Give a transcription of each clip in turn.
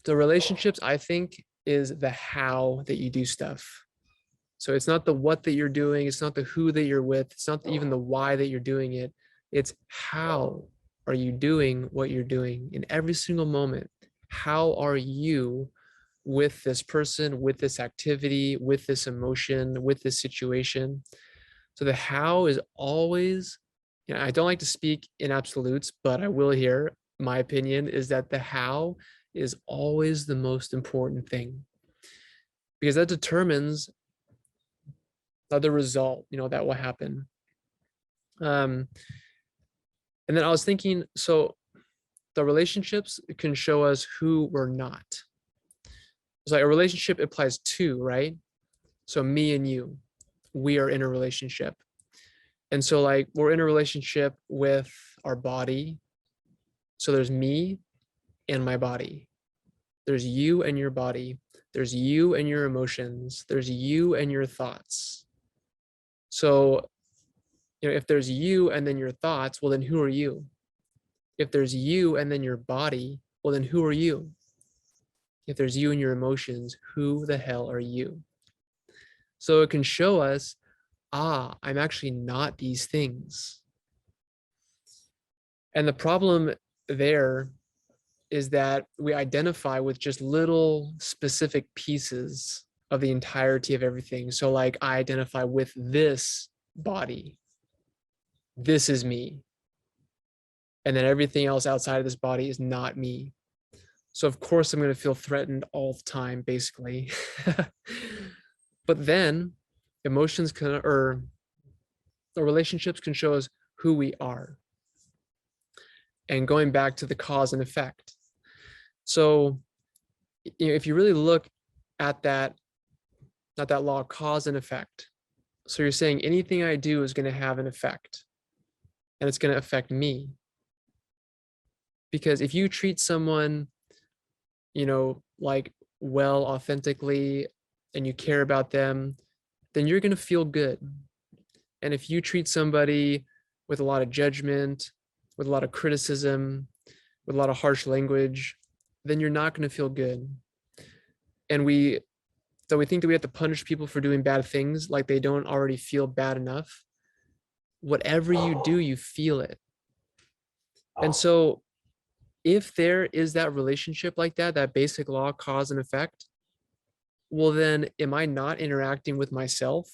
The relationships, I think, is the how that you do stuff. So it's not the what that you're doing, it's not the who that you're with, it's not even the why that you're doing it. It's how are you doing what you're doing in every single moment? How are you with this person, with this activity, with this emotion, with this situation? So the how is always, I don't like to speak in absolutes, but I will here. My opinion is that the how is always the most important thing because that determines the result, that will happen. And then I was thinking, so the relationships can show us who we're not. It's like a relationship applies to, right? So me and you, we are in a relationship. And so like we're in a relationship with our body. So there's me and my body. There's you and your body. There's you and your emotions. There's you and your thoughts. So, if there's you and then your thoughts, well, then who are you? If there's you and then your body, well, then who are you? If there's you and your emotions, who the hell are you? So it can show us, I'm actually not these things. And the problem there is that we identify with just little specific pieces of the entirety of everything. So like I identify with this body. This is me. And then everything else outside of this body is not me. So of course I'm going to feel threatened all the time, basically. But then emotions can, or the relationships can show us who we are. And going back to the cause and effect. So if you really look at that law of cause and effect, so you're saying anything I do is going to have an effect and it's going to affect me. Because if you treat someone, like well, authentically, and you care about them, then you're going to feel good. And if you treat somebody with a lot of judgment, with a lot of criticism, with a lot of harsh language, then you're not going to feel good. And we think that we have to punish people for doing bad things like they don't already feel bad enough. Whatever you do, you feel it. And so if there is that relationship like that basic law, cause and effect, well, then am I not interacting with myself?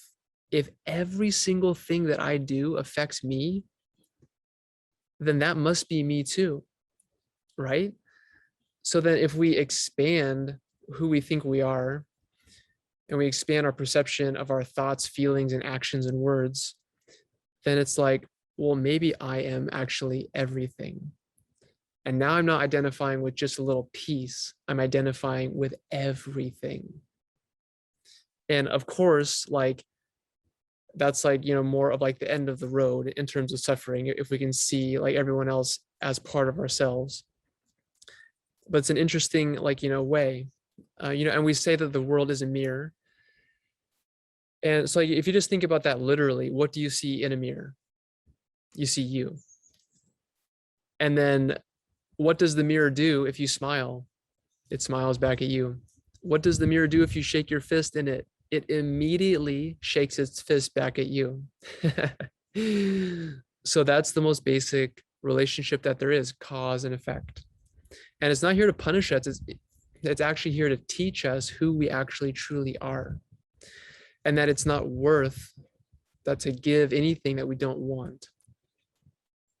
If every single thing that I do affects me, then that must be me too, right? So then if we expand who we think we are, and we expand our perception of our thoughts, feelings, and actions and words, then it's like, well, maybe I am actually everything. And now I'm not identifying with just a little piece. I'm identifying with everything. And of course, like, that's like, more of like the end of the road in terms of suffering, if we can see like everyone else as part of ourselves. But it's an interesting, like, way, and we say that the world is a mirror. And so if you just think about that literally, what do you see in a mirror? You see you. And then what does the mirror do if you smile? It smiles back at you. What does the mirror do if you shake your fist in it? It immediately shakes its fist back at you. So that's the most basic relationship that there is, cause and effect. And it's not here to punish us. It's actually here to teach us who we actually truly are. And that it's not worth that to give anything that we don't want.